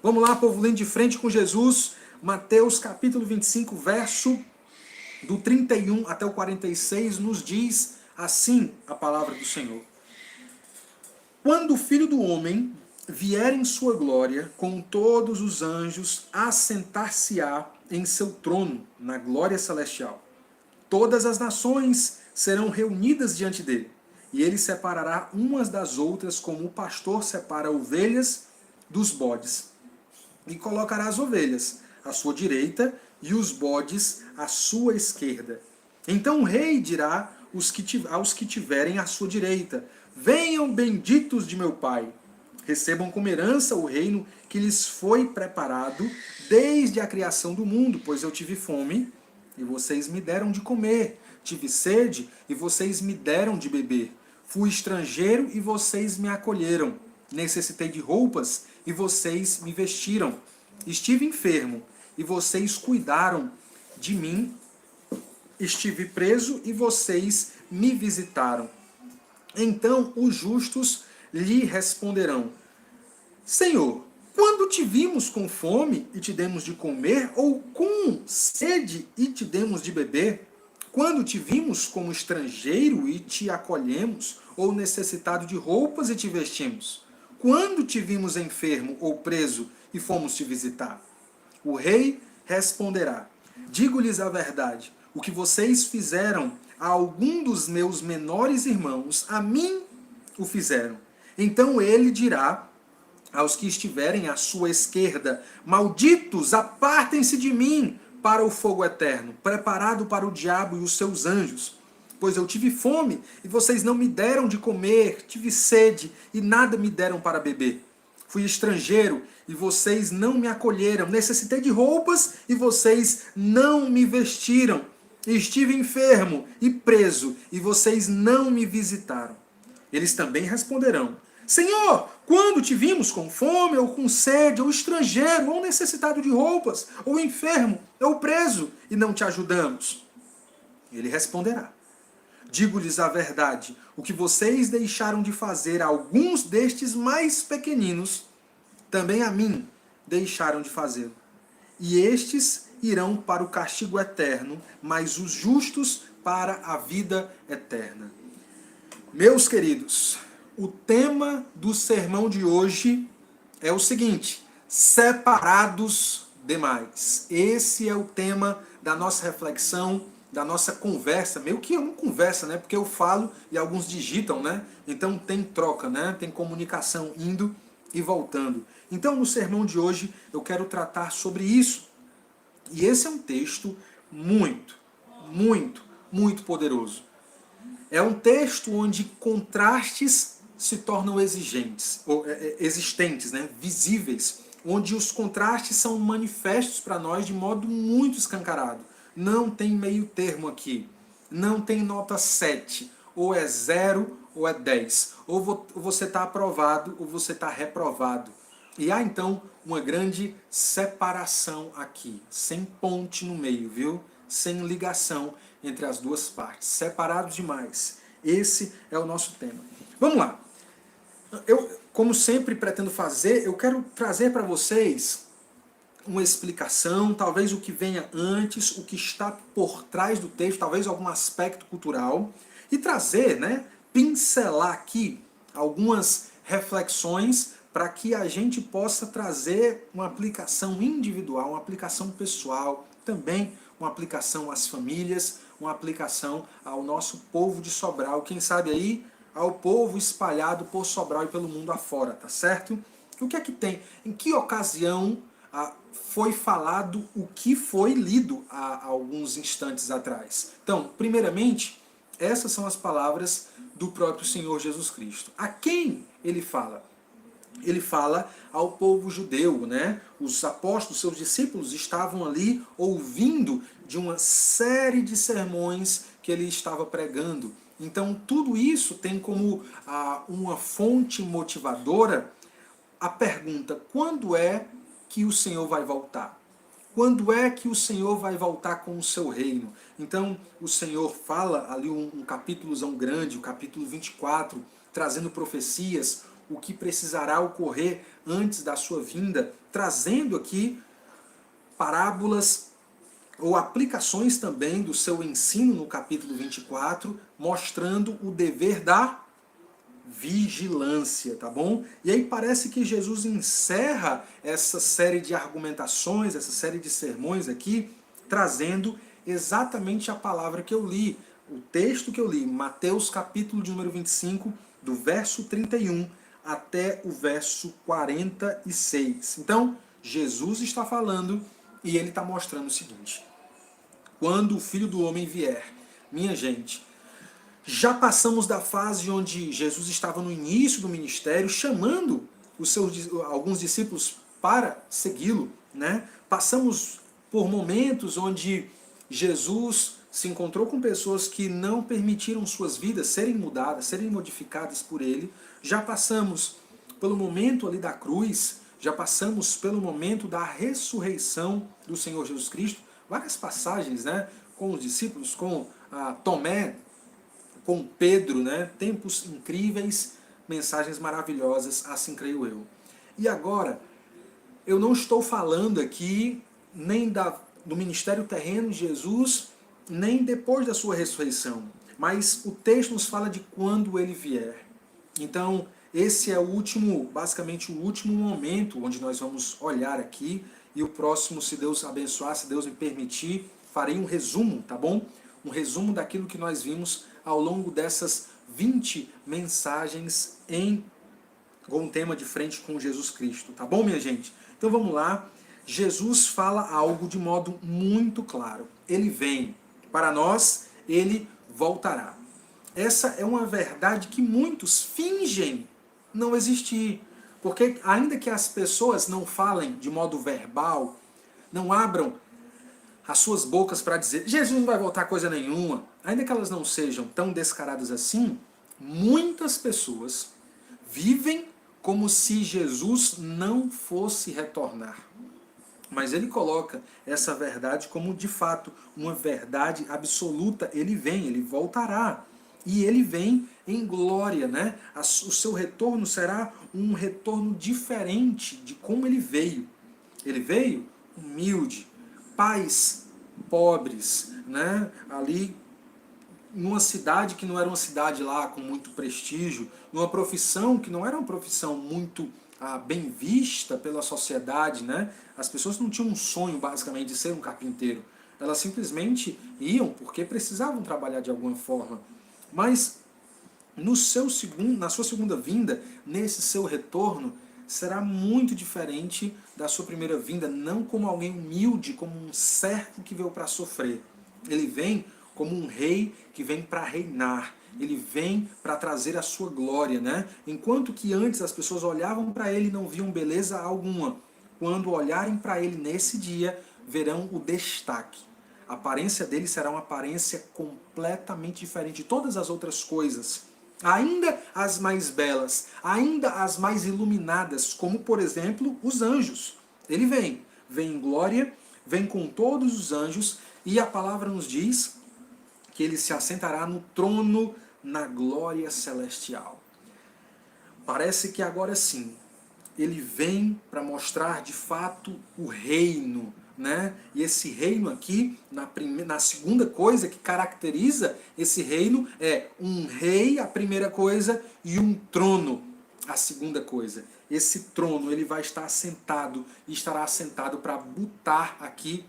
Vamos lá, povo, lendo de frente com Jesus, Mateus capítulo 25, verso do 31 até o 46, nos diz assim a palavra do Senhor. Quando o Filho do Homem vier em sua glória, com todos os anjos, assentar-se-á em seu trono, na glória celestial. Todas as nações serão reunidas diante dele, e ele separará umas das outras, como o pastor separa ovelhas dos bodes. E colocará as ovelhas à sua direita e os bodes à sua esquerda. Então o rei dirá aos que tiverem à sua direita: venham benditos de meu Pai, recebam como herança o reino que lhes foi preparado desde a criação do mundo, pois eu tive fome e vocês me deram de comer, tive sede e vocês me deram de beber, fui estrangeiro e vocês me acolheram, necessitei de roupas e vocês me vestiram, estive enfermo e vocês cuidaram de mim, estive preso e vocês me visitaram. Então os justos lhe responderão: Senhor, quando te vimos com fome e te demos de comer, ou com sede e te demos de beber? Quando te vimos como estrangeiro e te acolhemos, ou necessitado de roupas e te vestimos? Quando te vimos enfermo ou preso e fomos te visitar? O rei responderá: digo-lhes a verdade, o que vocês fizeram a algum dos meus menores irmãos, a mim o fizeram. Então ele dirá aos que estiverem à sua esquerda: malditos, apartem-se de mim para o fogo eterno, preparado para o diabo e os seus anjos. Pois eu tive fome e vocês não me deram de comer, tive sede e nada me deram para beber. Fui estrangeiro e vocês não me acolheram, necessitei de roupas e vocês não me vestiram. Estive enfermo e preso e vocês não me visitaram. Eles também responderão: Senhor, quando te vimos com fome, ou com sede, ou estrangeiro, ou necessitado de roupas, ou enfermo, ou preso, e não te ajudamos? Ele responderá: digo-lhes a verdade, o que vocês deixaram de fazer a alguns destes mais pequeninos, também a mim deixaram de fazê-lo. E estes irão para o castigo eterno, mas os justos para a vida eterna. Meus queridos, o tema do sermão de hoje é o seguinte: separados demais. Esse é o tema da nossa reflexão, da nossa conversa. Meio que é uma conversa, né? Porque eu falo e alguns digitam, né? Então tem troca, né? Tem comunicação indo e voltando. Então no sermão de hoje eu quero tratar sobre isso. E esse é um texto muito poderoso. É um texto onde contrastes se tornam existentes, né? Visíveis, onde os contrastes são manifestos para nós de modo muito escancarado. Não tem meio termo aqui. Não tem nota 7. Ou é 0 ou é 10. Ou você está aprovado ou você está reprovado. E há então uma grande separação aqui, sem ponte no meio, viu? Sem ligação entre as duas partes, separados demais. Esse é o nosso tema. Vamos lá. Eu, como sempre pretendo fazer, eu quero trazer para vocês uma explicação, talvez o que venha antes, o que está por trás do texto, talvez algum aspecto cultural, e trazer, né, pincelar aqui algumas reflexões para que a gente possa trazer uma aplicação individual, uma aplicação pessoal, também uma aplicação às famílias, uma aplicação ao nosso povo de Sobral, quem sabe aí ao povo espalhado por Sobral e pelo mundo afora, tá certo? O que é que tem? Em que ocasião foi falado o que foi lido há alguns instantes atrás? Então, primeiramente, essas são as palavras do próprio Senhor Jesus Cristo. A quem ele fala? Ele fala ao povo judeu, né? Os apóstolos, seus discípulos, estavam ali ouvindo de uma série de sermões que ele estava pregando. Então, tudo isso tem como uma fonte motivadora a pergunta: quando é que o Senhor vai voltar? Quando é que o Senhor vai voltar com o seu reino? Então, o Senhor fala ali um capítulozão grande, o capítulo 24, trazendo profecias, o que precisará ocorrer antes da sua vinda. trazendo aqui parábolas ou aplicações também do seu ensino no capítulo 24, mostrando o dever da vigilância, tá bom? E aí parece que Jesus encerra essa série de argumentações, essa série de sermões aqui, trazendo exatamente a palavra que eu li, o texto que eu li, Mateus capítulo de número 25, do verso 31 até o verso 46. Então, Jesus está falando e ele está mostrando o seguinte: quando o Filho do Homem vier, minha gente, já passamos da fase onde Jesus estava no início do ministério, chamando alguns discípulos para segui-lo, né? Passamos por momentos onde Jesus se encontrou com pessoas que não permitiram suas vidas serem mudadas, serem modificadas por ele. Já passamos pelo momento ali da cruz, já passamos pelo momento da ressurreição do Senhor Jesus Cristo. Várias passagens, né? Com os discípulos, com Tomé, com Pedro, né? Tempos incríveis, mensagens maravilhosas, assim creio eu. E agora, eu não estou falando aqui nem do ministério terreno de Jesus, nem depois da sua ressurreição, mas o texto nos fala de quando ele vier. Então, esse é o último, basicamente o último momento onde nós vamos olhar aqui, e o próximo, se Deus abençoar, se Deus me permitir, farei um resumo, tá bom? Um resumo daquilo que nós vimos ao longo dessas 20 mensagens com o tema de frente com Jesus Cristo, tá bom, minha gente? Então vamos lá. Jesus fala algo de modo muito claro. Ele vem para nós, ele voltará. Essa é uma verdade que muitos fingem não existir. Porque ainda que as pessoas não falem de modo verbal, não abram as suas bocas para dizer Jesus não vai voltar coisa nenhuma, ainda que elas não sejam tão descaradas assim, muitas pessoas vivem como se Jesus não fosse retornar. Mas ele coloca essa verdade como, de fato, uma verdade absoluta. Ele vem, ele voltará. E ele vem em glória, né? O seu retorno será um retorno diferente de como ele veio. Ele veio humilde, pais pobres, né? Ali numa cidade que não era uma cidade lá com muito prestígio, numa profissão que não era uma profissão muito bem vista pela sociedade, né? As pessoas não tinham um sonho, basicamente, de ser um carpinteiro. Elas simplesmente iam porque precisavam trabalhar de alguma forma. Mas na sua segunda vinda, nesse seu retorno, será muito diferente da sua primeira vinda, não como alguém humilde, como um servo que veio para sofrer. Ele vem como um rei que vem para reinar. Ele vem para trazer a sua glória, né? Enquanto que antes as pessoas olhavam para ele e não viam beleza alguma, quando olharem para ele nesse dia, verão o destaque. A aparência dele será uma aparência completamente diferente de todas as outras coisas. Ainda as mais belas, ainda as mais iluminadas, como por exemplo os anjos. Ele vem em glória, vem com todos os anjos, e a palavra nos diz que ele se assentará no trono na glória celestial. Parece que agora sim, ele vem para mostrar de fato o reino, né? E esse reino aqui, na segunda coisa que caracteriza esse reino, é um rei, a primeira coisa, e um trono, a segunda coisa. Esse trono, ele vai estar assentado, e estará assentado para botar aqui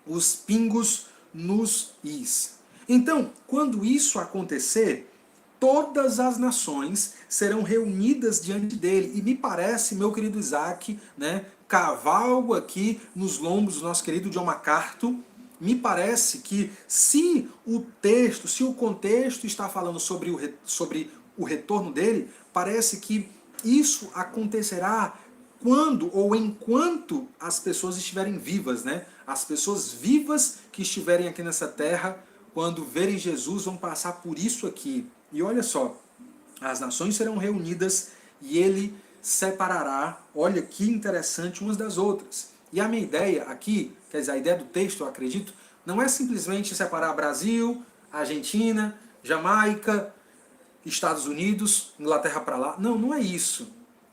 os pingos nos is. Então, quando isso acontecer, todas as nações serão reunidas diante dele. E me parece, meu querido Isaac, né, cavalgo aqui nos lombos do nosso querido John MacArthur, me parece que se o contexto está falando sobre o retorno dele, parece que isso acontecerá quando ou enquanto as pessoas estiverem vivas, né? As pessoas vivas que estiverem aqui nessa terra, quando verem Jesus, vão passar por isso aqui. E olha só, as nações serão reunidas e ele separará, olha que interessante, umas das outras. E a minha ideia aqui, quer dizer, a ideia do texto, eu acredito, não é simplesmente separar Brasil, Argentina, Jamaica, Estados Unidos, Inglaterra para lá. Não, não é isso.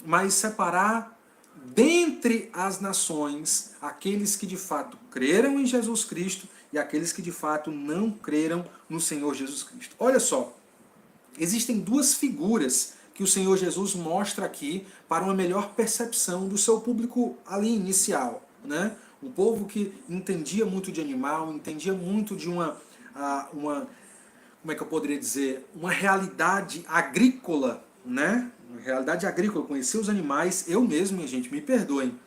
Mas separar dentre as nações, aqueles que de fato creram em Jesus Cristo e aqueles que de fato não creram no Senhor Jesus Cristo. Olha só, existem duas figuras que o Senhor Jesus mostra aqui para uma melhor percepção do seu público ali inicial, né? Um povo que entendia muito de animal, entendia muito de uma como é que eu poderia dizer, uma realidade agrícola, né? Uma realidade agrícola, conhecer os animais. Eu mesmo, minha gente, me perdoem,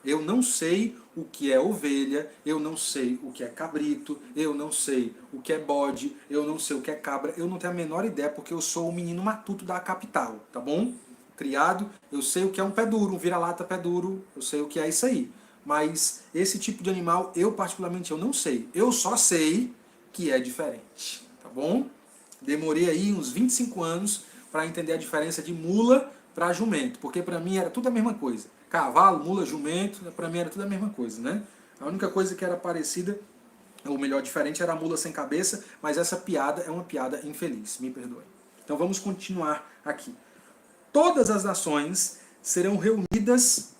eu não sei o que é ovelha, eu não sei o que é cabrito, eu não sei o que é bode, eu não sei o que é cabra, eu não tenho a menor ideia porque eu sou o menino matuto da capital, tá bom? Criado, eu sei o que é um pé duro, um vira-lata pé duro, eu sei o que é isso aí. Mas esse tipo de animal, eu particularmente, eu não sei. Eu só sei que é diferente, tá bom? Demorei aí uns 25 anos para entender a diferença de mula para jumento, porque para mim era tudo a mesma coisa. Cavalo, mula, jumento, para mim era tudo a mesma coisa, né? A única coisa que era parecida, ou melhor, diferente, era a mula sem cabeça, mas essa piada é uma piada infeliz, me perdoe. Então vamos continuar aqui. Todas as nações serão reunidas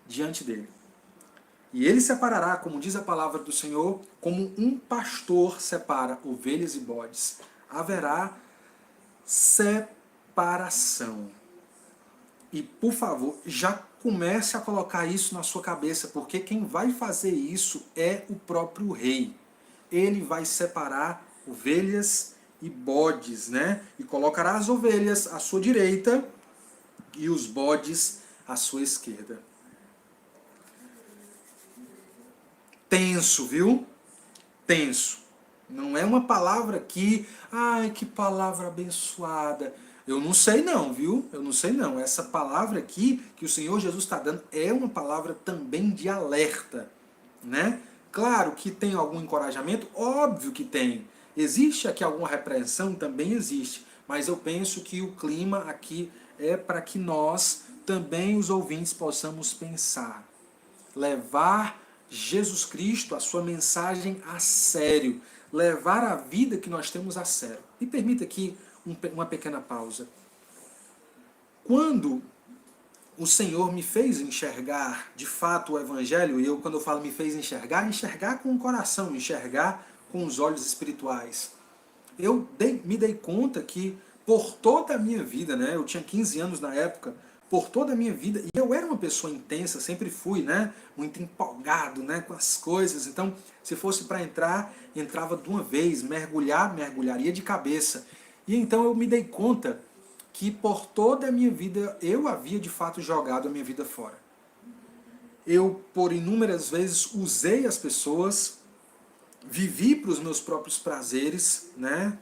diante dele. E ele separará, como diz a palavra do Senhor, como um pastor separa ovelhas e bodes. Haverá separação. E, por favor, já comece a colocar isso na sua cabeça, porque quem vai fazer isso é o próprio rei. Ele vai separar ovelhas e bodes, né? E colocará as ovelhas à sua direita e os bodes à sua esquerda. Tenso, viu? Tenso. Não é uma palavra que, ai, que palavra abençoada. Eu não sei não, viu? Eu não sei não. Essa palavra aqui que o Senhor Jesus está dando é uma palavra também de alerta, né? Claro que tem algum encorajamento, óbvio que tem. Existe aqui alguma repreensão? Também existe. Mas eu penso que o clima aqui é para que nós, também os ouvintes, possamos pensar. Levar Jesus Cristo, a sua mensagem a sério. Levar a vida que nós temos a sério. Me permita aqui uma pequena pausa. Quando o Senhor me fez enxergar de fato o Evangelho, e eu, quando eu falo me fez enxergar, enxergar com o coração, enxergar com os olhos espirituais. Me dei conta que por toda a minha vida, né, eu tinha 15 anos na época, por toda a minha vida, e eu era uma pessoa intensa, sempre fui, né, muito empolgado, né, com as coisas, então se fosse para entrar, entrava de uma vez, mergulharia de cabeça. E então eu me dei conta que por toda a minha vida eu havia de fato jogado a minha vida fora. Eu, por inúmeras vezes, usei as pessoas, vivi para os meus próprios prazeres, né?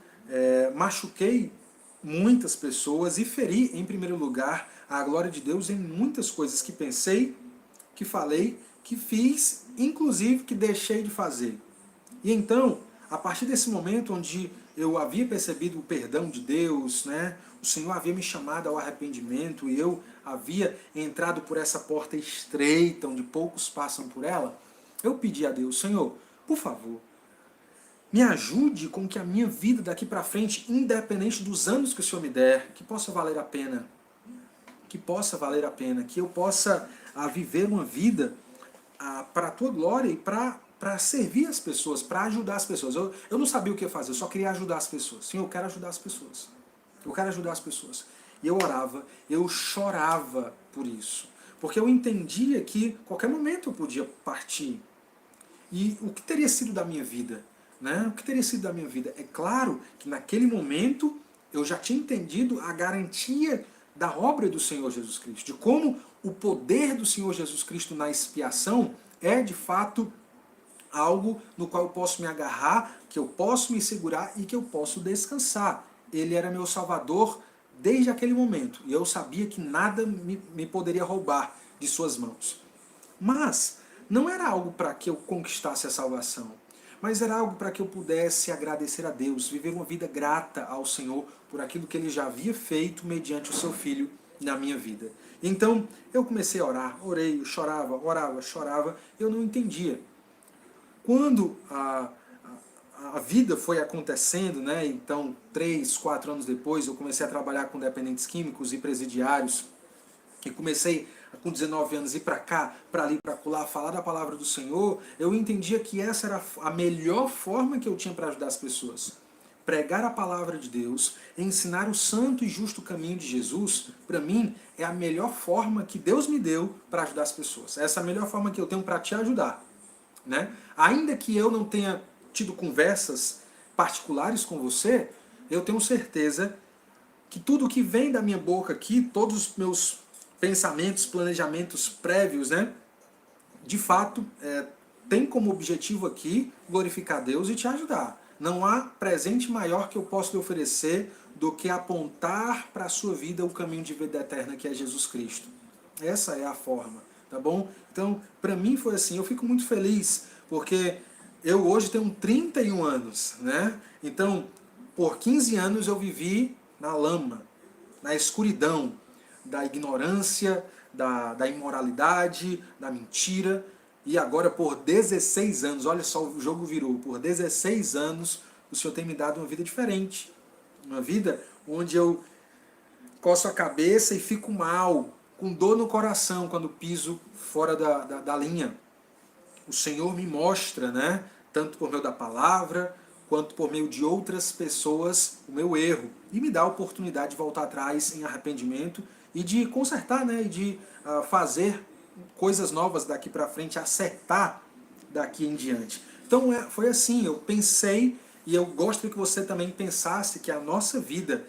Machuquei muitas pessoas e feri, em primeiro lugar, a glória de Deus em muitas coisas que pensei, que falei, que fiz, inclusive que deixei de fazer. E então, a partir desse momento onde eu havia percebido o perdão de Deus, né? O Senhor havia me chamado ao arrependimento e eu havia entrado por essa porta estreita, onde poucos passam por ela, eu pedi a Deus, Senhor, por favor, me ajude com que a minha vida daqui para frente, independente dos anos que o Senhor me der, que possa valer a pena. Que possa valer a pena, que eu possa viver uma vida para a tua glória e para servir as pessoas, para ajudar as pessoas. Eu não sabia o que fazer, eu só queria ajudar as pessoas. Sim, eu quero ajudar as pessoas. Eu quero ajudar as pessoas. E eu orava, eu chorava por isso. Porque eu entendia que qualquer momento eu podia partir. E o que teria sido da minha vida? Né? O que teria sido da minha vida? É claro que naquele momento eu já tinha entendido a garantia da obra do Senhor Jesus Cristo, de como o poder do Senhor Jesus Cristo na expiação é de fato algo no qual eu posso me agarrar, que eu posso me segurar e que eu posso descansar. Ele era meu Salvador desde aquele momento, e eu sabia que nada me poderia roubar de suas mãos. Mas não era algo para que eu conquistasse a salvação, mas era algo para que eu pudesse agradecer a Deus, viver uma vida grata ao Senhor por aquilo que Ele já havia feito mediante o Seu Filho na minha vida. Então eu comecei a orar, orei, chorava, orava, chorava, eu não entendia. Quando a vida foi acontecendo, né, então 3, 4 anos depois eu comecei a trabalhar com dependentes químicos e presidiários, e comecei com 19 anos, ir para cá, para ali, para acolá, falar da palavra do Senhor, eu entendia que essa era a melhor forma que eu tinha para ajudar as pessoas. Pregar a palavra de Deus, ensinar o santo e justo caminho de Jesus, para mim, é a melhor forma que Deus me deu para ajudar as pessoas. Essa é a melhor forma que eu tenho para te ajudar, né? Ainda que eu não tenha tido conversas particulares com você, eu tenho certeza que tudo que vem da minha boca aqui, todos os meus pensamentos, planejamentos prévios, né, de fato, tem como objetivo aqui glorificar Deus e te ajudar. Não há presente maior que eu possa lhe oferecer do que apontar para a sua vida o caminho de vida eterna que é Jesus Cristo. Essa é a forma, tá bom? Então, para mim foi assim, eu fico muito feliz, porque eu hoje tenho 31 anos, né? Então, por 15 anos eu vivi na lama, na escuridão, da ignorância, da imoralidade, da mentira. E agora por 16 anos, olha só, o jogo virou, por 16 anos o Senhor tem me dado uma vida diferente. Uma vida onde eu coço a cabeça e fico mal, com dor no coração quando piso fora da linha. O Senhor me mostra, né, tanto por meio da palavra, quanto por meio de outras pessoas, o meu erro. E me dá a oportunidade de voltar atrás em arrependimento e de consertar, né, e de fazer coisas novas daqui para frente, acertar daqui em diante. Então foi assim, eu pensei, e eu gosto que você também pensasse que a nossa vida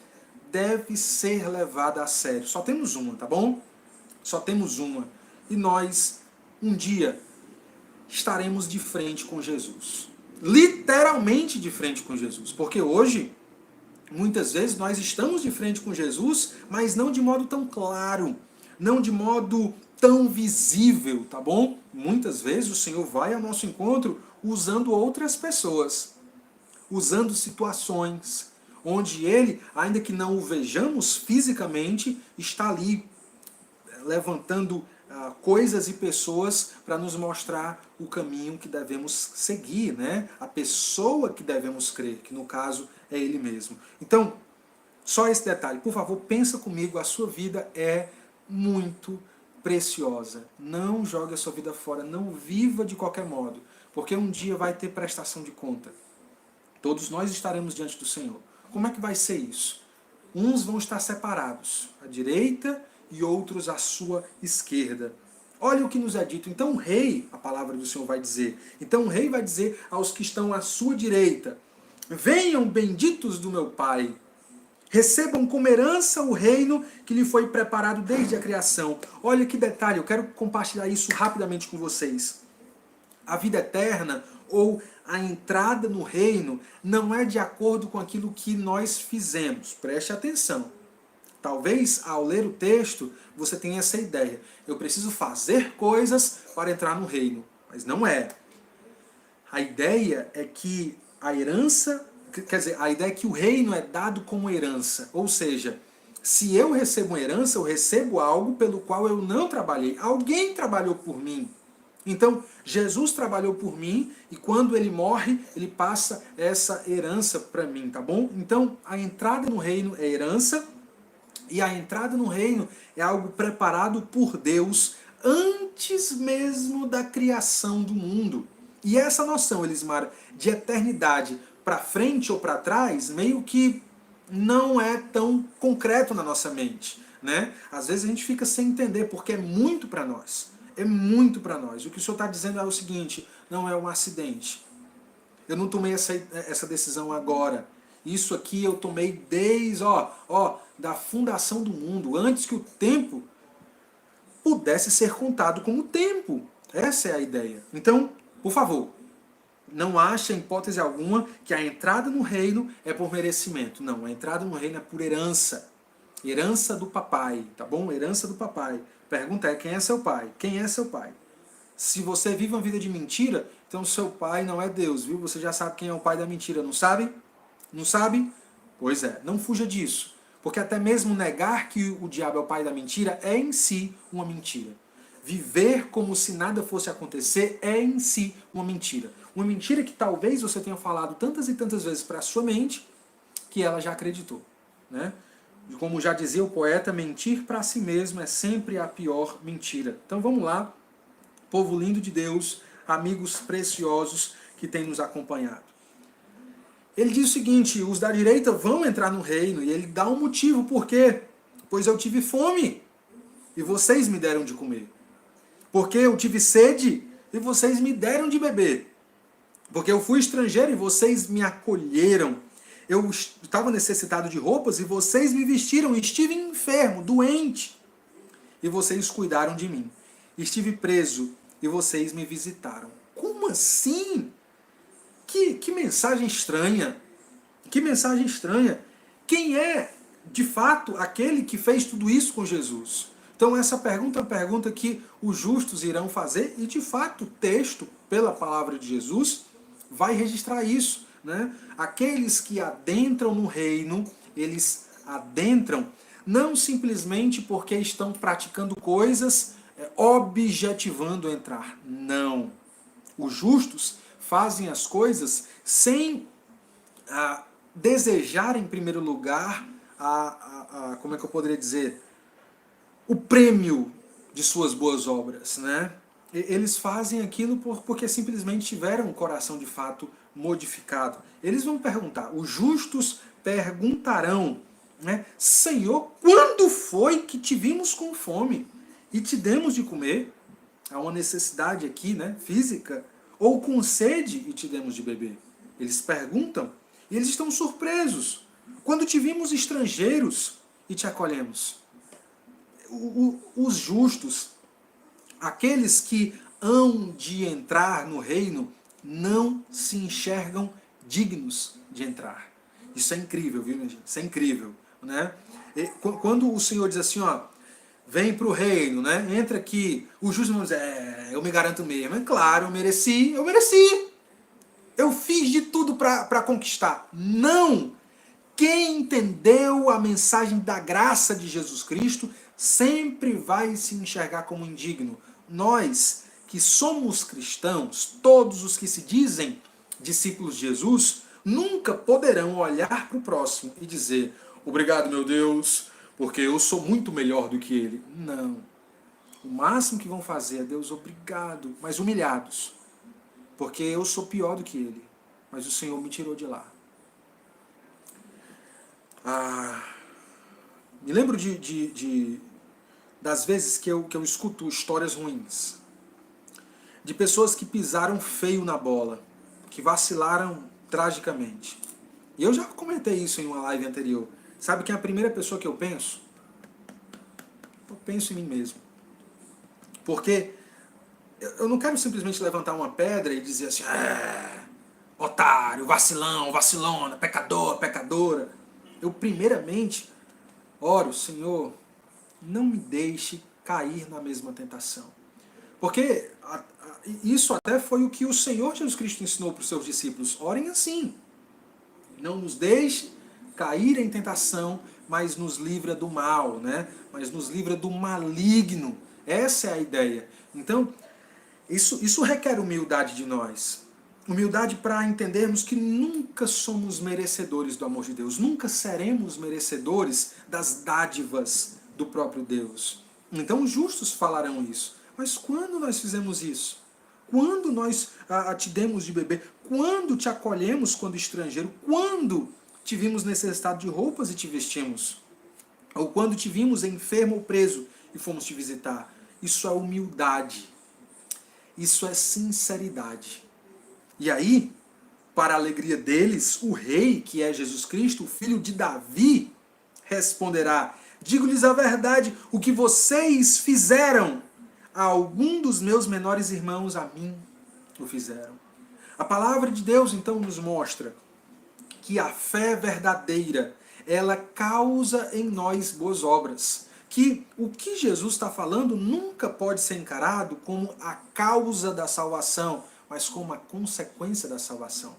deve ser levada a sério. Só temos uma, tá bom? Só temos uma. E nós, um dia, estaremos de frente com Jesus. Literalmente de frente com Jesus. Porque hoje, muitas vezes, nós estamos de frente com Jesus, mas não de modo tão claro, não de modo tão visível, tá bom? Muitas vezes o Senhor vai ao nosso encontro usando outras pessoas, usando situações, onde Ele, ainda que não o vejamos fisicamente, está ali levantando coisas e pessoas para nos mostrar o caminho que devemos seguir, né? A pessoa que devemos crer, que no caso é Ele mesmo. Então, só esse detalhe, por favor, pensa comigo, a sua vida é muito preciosa. Não jogue a sua vida fora, não viva de qualquer modo, porque um dia vai ter prestação de conta. Todos nós estaremos diante do Senhor. Como é que vai ser isso? Uns vão estar separados, à direita e outros à sua esquerda. Olha o que nos é dito. Então o rei, a palavra do Senhor vai dizer, então o rei vai dizer aos que estão à sua direita: venham benditos do meu Pai, recebam como herança o reino que lhe foi preparado desde a criação. Olha que detalhe, eu quero compartilhar isso rapidamente com vocês. A vida eterna, ou a entrada no reino, não é de acordo com aquilo que nós fizemos. Preste atenção. Talvez, ao ler o texto, você tenha essa ideia. Eu preciso fazer coisas para entrar no reino. Mas não é. A ideia é que a herança, quer dizer, a ideia é que o reino é dado como herança. Ou seja, se eu recebo uma herança, eu recebo algo pelo qual eu não trabalhei. Alguém trabalhou por mim. Então, Jesus trabalhou por mim e quando ele morre, ele passa essa herança para mim, tá bom? Então, a entrada no reino é herança. E a entrada no reino é algo preparado por Deus antes mesmo da criação do mundo. E essa noção, Elismara, de eternidade para frente ou para trás, meio que não é tão concreto na nossa mente, né? Às vezes a gente fica sem entender, porque é muito para nós. É muito para nós. O que o senhor está dizendo é o seguinte: não é um acidente. Eu não tomei essa decisão agora. Isso aqui eu tomei desde da fundação do mundo, antes que o tempo pudesse ser contado como tempo. Essa é a ideia. Então, por favor, não ache em hipótese alguma que a entrada no reino é por merecimento. Não, a entrada no reino é por herança. Herança do papai, tá bom? Herança do papai. Pergunta é: quem é seu pai? Quem é seu pai? Se você vive uma vida de mentira, então seu pai não é Deus, viu? Você já sabe quem é o pai da mentira, não sabe? Não sabe? Pois é, não fuja disso. Porque até mesmo negar que o diabo é o pai da mentira é em si uma mentira. Viver como se nada fosse acontecer é em si uma mentira. Uma mentira que talvez você tenha falado tantas e tantas vezes para a sua mente que ela já acreditou, né? Como já dizia o poeta, mentir para si mesmo é sempre a pior mentira. Então vamos lá, povo lindo de Deus, amigos preciosos que têm nos acompanhado. Ele diz o seguinte: os da direita vão entrar no reino, e ele dá um motivo, por quê? Pois eu tive fome e vocês me deram de comer. Porque eu tive sede e vocês me deram de beber. Porque eu fui estrangeiro e vocês me acolheram. Eu estava necessitado de roupas e vocês me vestiram. Estive enfermo, doente, e vocês cuidaram de mim. Estive preso e vocês me visitaram. Como assim? Que mensagem estranha. Que mensagem estranha. Quem é, de fato, aquele que fez tudo isso com Jesus? Então essa pergunta é uma pergunta que os justos irão fazer, e de fato o texto, pela palavra de Jesus, vai registrar isso, né? Aqueles que adentram no reino, eles adentram não simplesmente porque estão praticando coisas, objetivando entrar. Não. Os justos fazem as coisas sem desejar, em primeiro lugar, como é que eu poderia dizer, o prêmio de suas boas obras, né? Eles fazem aquilo porque simplesmente tiveram o coração de fato modificado. Eles vão perguntar, os justos perguntarão, né? Senhor, quando foi que te vimos com fome e te demos de comer? Há uma necessidade aqui, né, física. Ou com sede e te demos de beber? Eles perguntam e eles estão surpresos. Quando te vimos estrangeiros e te acolhemos? Os justos, aqueles que hão de entrar no reino, não se enxergam dignos de entrar. Isso é incrível, viu, minha gente? Isso é incrível, né? Quando o Senhor diz assim, ó, vem para o reino, né? Entra aqui, os justos vão dizer, eu me garanto mesmo. É claro, eu mereci. Eu fiz de tudo para conquistar. Não! Quem entendeu a mensagem da graça de Jesus Cristo sempre vai se enxergar como indigno. Nós que somos cristãos, todos os que se dizem discípulos de Jesus, nunca poderão olhar para o próximo e dizer, obrigado, meu Deus, porque eu sou muito melhor do que ele. Não. O máximo que vão fazer é, Deus, obrigado, mas humilhados, porque eu sou pior do que ele, mas o Senhor me tirou de lá. Me lembro das vezes que eu escuto histórias ruins, de pessoas que pisaram feio na bola, que vacilaram tragicamente. E eu já comentei isso em uma live anterior. Sabe quem é a primeira pessoa que eu penso? Eu penso em mim mesmo. Porque eu não quero simplesmente levantar uma pedra e dizer assim, otário, vacilão, vacilona, pecador, pecadora. Eu primeiramente oro, Senhor, não me deixe cair na mesma tentação. Porque isso até foi o que o Senhor Jesus Cristo ensinou para os seus discípulos. Orem assim. Não nos deixe cair em tentação, mas nos livra do mal, né? Mas nos livra do maligno. Essa é a ideia. Então, isso requer humildade de nós. Humildade para entendermos que nunca somos merecedores do amor de Deus. Nunca seremos merecedores das dádivas do próprio Deus. Então os justos falarão isso. Mas quando nós fizemos isso? Quando nós te demos de beber? Quando te acolhemos quando estrangeiro? Quando te vimos necessitado de roupas e te vestimos? Ou quando te vimos enfermo ou preso e fomos te visitar? Isso é humildade. Isso é sinceridade. E aí, para a alegria deles, o rei, que é Jesus Cristo, o filho de Davi, responderá, digo-lhes a verdade, o que vocês fizeram a algum dos meus menores irmãos, a mim o fizeram. A palavra de Deus, então, nos mostra que a fé verdadeira, ela causa em nós boas obras. Que o que Jesus está falando nunca pode ser encarado como a causa da salvação, mas como a consequência da salvação.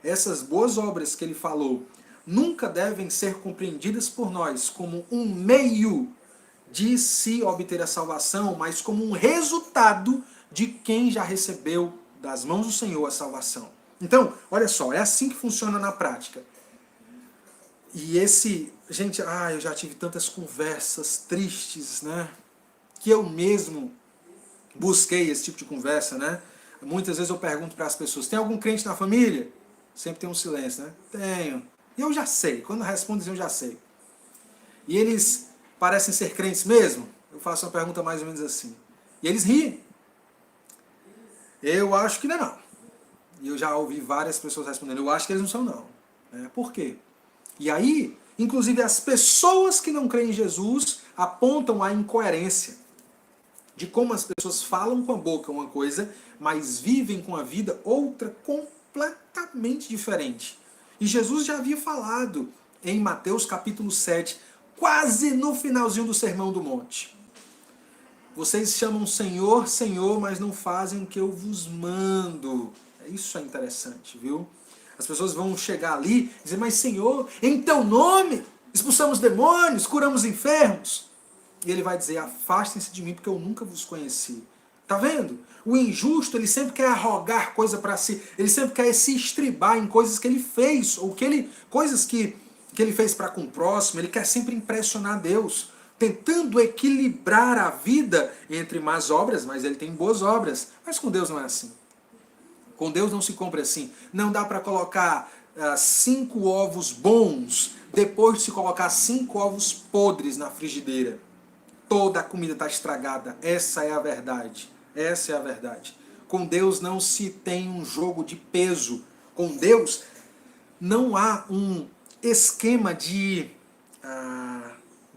Essas boas obras que ele falou nunca devem ser compreendidas por nós como um meio de se obter a salvação, mas como um resultado de quem já recebeu das mãos do Senhor a salvação. Então, olha só, é assim que funciona na prática. E esse, gente, eu já tive tantas conversas tristes, né? Que eu mesmo busquei esse tipo de conversa, né? Muitas vezes eu pergunto para as pessoas, tem algum crente na família? Sempre tem um silêncio, né? Tenho. E eu já sei, quando respondem eu já sei. E eles parecem ser crentes mesmo? Eu faço uma pergunta mais ou menos assim. E eles riem. Eu acho que não é não. E eu já ouvi várias pessoas respondendo, eu acho que eles não são não. Por quê? E aí, inclusive as pessoas que não creem em Jesus apontam a incoerência de como as pessoas falam com a boca uma coisa, mas vivem com a vida outra completamente diferente. E Jesus já havia falado em Mateus capítulo 7, quase no finalzinho do Sermão do Monte. Vocês chamam Senhor, Senhor, mas não fazem o que eu vos mando. Isso é interessante, viu? As pessoas vão chegar ali e dizer, mas Senhor, em teu nome expulsamos demônios, curamos enfermos. E ele vai dizer, afastem-se de mim porque eu nunca vos conheci. Tá vendo? O injusto, ele sempre quer arrogar coisa para si, ele sempre quer se estribar em coisas que ele fez, ou coisas que ele fez para com o próximo, ele quer sempre impressionar Deus, tentando equilibrar a vida entre más obras, mas ele tem boas obras. Mas com Deus não é assim. Com Deus não se compra assim. Não dá para colocar 5 ovos bons depois de se colocar 5 ovos podres na frigideira. Toda a comida está estragada. Essa é a verdade. Essa é a verdade. Com Deus não se tem um jogo de peso. Com Deus não há um esquema de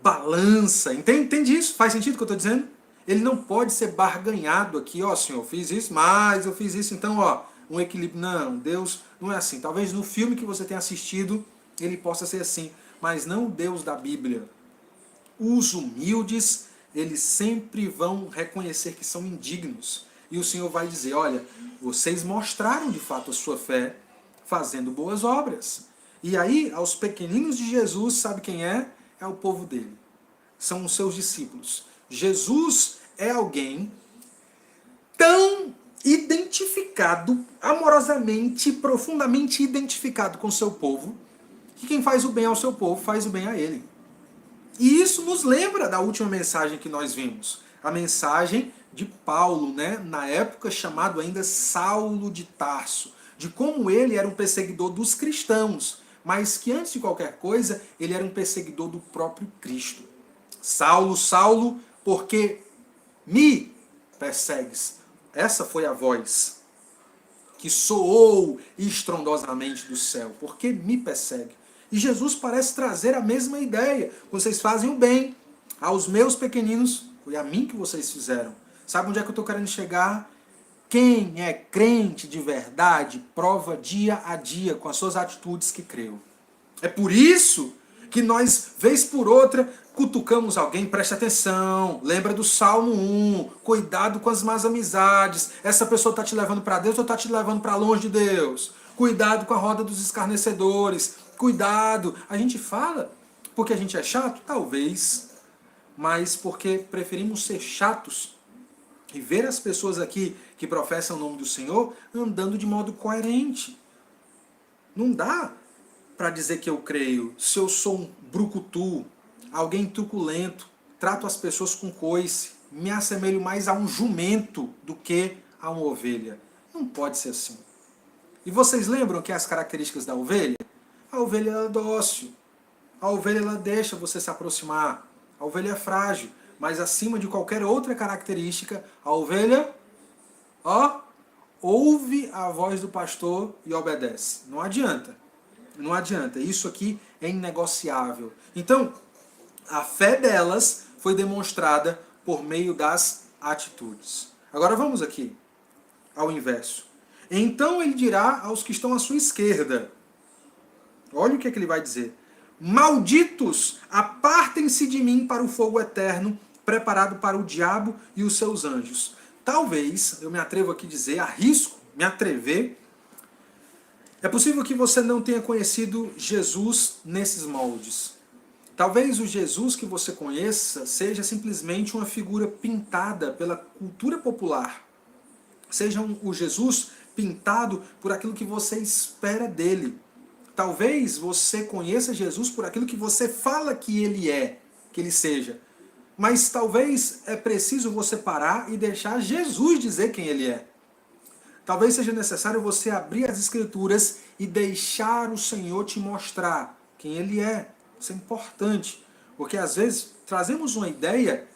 balança. Entende isso? Faz sentido o que eu estou dizendo? Ele não pode ser barganhado aqui. Ó, Senhor, eu fiz isso, mas eu fiz isso. Então, ó, um equilíbrio. Não, Deus não é assim. Talvez no filme que você tenha assistido ele possa ser assim. Mas não o Deus da Bíblia. Os humildes, eles sempre vão reconhecer que são indignos. E o Senhor vai dizer, olha, vocês mostraram de fato a sua fé fazendo boas obras. E aí, aos pequeninos de Jesus, sabe quem é? É o povo dele. São os seus discípulos. Jesus é alguém tão identificado, amorosamente, profundamente identificado com o seu povo, que quem faz o bem ao seu povo faz o bem a ele. E isso nos lembra da última mensagem que nós vimos. A mensagem de Paulo, né? Na época chamado ainda Saulo de Tarso. De como ele era um perseguidor dos cristãos. Mas que antes de qualquer coisa, ele era um perseguidor do próprio Cristo. Saulo, Saulo, porque me persegues. Essa foi a voz que soou estrondosamente do céu. Porque me persegue. E Jesus parece trazer a mesma ideia. Vocês fazem o bem aos meus pequeninos, foi a mim que vocês fizeram. Sabe onde é que eu estou querendo chegar? Quem é crente de verdade prova dia a dia com as suas atitudes que creu. É por isso que nós, vez por outra, cutucamos alguém, preste atenção, lembra do Salmo 1, cuidado com as más amizades, essa pessoa está te levando para Deus ou está te levando para longe de Deus? Cuidado com a roda dos escarnecedores, cuidado. A gente fala porque a gente é chato? Talvez, mas porque preferimos ser chatos e ver as pessoas aqui que professam o nome do Senhor andando de modo coerente. Não dá para dizer que eu creio se eu sou um brucutu, alguém truculento, trato as pessoas com coice, me assemelho mais a um jumento do que a uma ovelha. Não pode ser assim. E vocês lembram que as características da ovelha? A ovelha é dócil. A ovelha ela deixa você se aproximar. A ovelha é frágil. Mas acima de qualquer outra característica, a ovelha, ouve a voz do pastor e obedece. Não adianta. Não adianta. Isso aqui é inegociável. Então, a fé delas foi demonstrada por meio das atitudes. Agora vamos aqui ao inverso. Então ele dirá aos que estão à sua esquerda. Olha o que ele vai dizer. Malditos, apartem-se de mim para o fogo eterno, preparado para o diabo e os seus anjos. Talvez, eu me atrevo aqui a dizer, arrisco me atrever, é possível que você não tenha conhecido Jesus nesses moldes. Talvez o Jesus que você conheça seja simplesmente uma figura pintada pela cultura popular. Seja o Jesus pintado por aquilo que você espera dele. Talvez você conheça Jesus por aquilo que você fala que ele é, que ele seja. Mas talvez é preciso você parar e deixar Jesus dizer quem ele é. Talvez seja necessário você abrir as Escrituras e deixar o Senhor te mostrar quem ele é. Isso é importante, porque às vezes trazemos uma ideia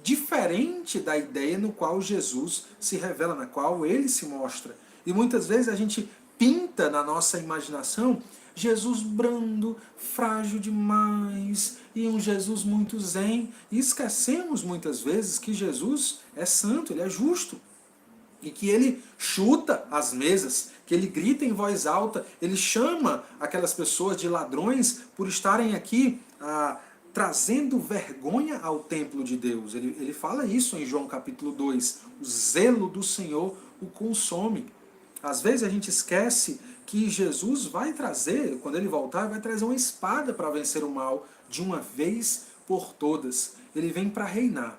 diferente da ideia no qual Jesus se revela, na qual ele se mostra. E muitas vezes a gente pinta na nossa imaginação Jesus brando, frágil demais, e um Jesus muito zen. E esquecemos muitas vezes que Jesus é santo, ele é justo. E que ele chuta as mesas, que ele grita em voz alta, ele chama aquelas pessoas de ladrões por estarem aqui trazendo vergonha ao templo de Deus. Ele fala isso em João capítulo 2. O zelo do Senhor o consome. Às vezes a gente esquece que Jesus vai trazer, quando ele voltar, vai trazer uma espada para vencer o mal de uma vez por todas. Ele vem para reinar.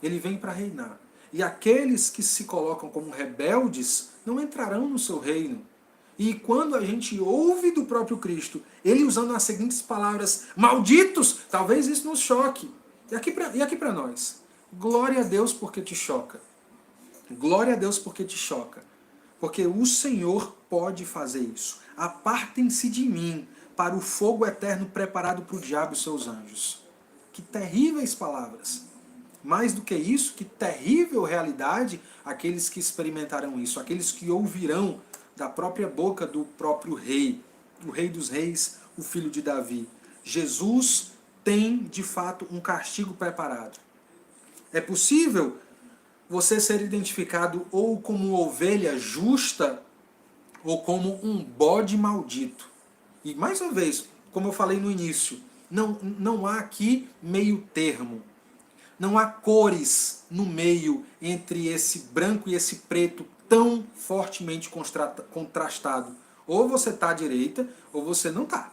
Ele vem para reinar. E aqueles que se colocam como rebeldes não entrarão no seu reino. E quando a gente ouve do próprio Cristo, ele usando as seguintes palavras, malditos, talvez isso nos choque. E aqui para nós, glória a Deus porque te choca. Glória a Deus porque te choca. Porque o Senhor pode fazer isso. Apartem-se de mim para o fogo eterno preparado para o diabo e seus anjos. Que terríveis palavras. Mais do que isso, que terrível realidade aqueles que experimentarão isso, aqueles que ouvirão da própria boca do próprio rei, o rei dos reis, o filho de Davi. Jesus tem, de fato, um castigo preparado. É possível você ser identificado ou como ovelha justa ou como um bode maldito. E mais uma vez, como eu falei no início, não há aqui meio termo. Não há cores no meio entre esse branco e esse preto tão fortemente contrastado. Ou você está à direita, ou você não está.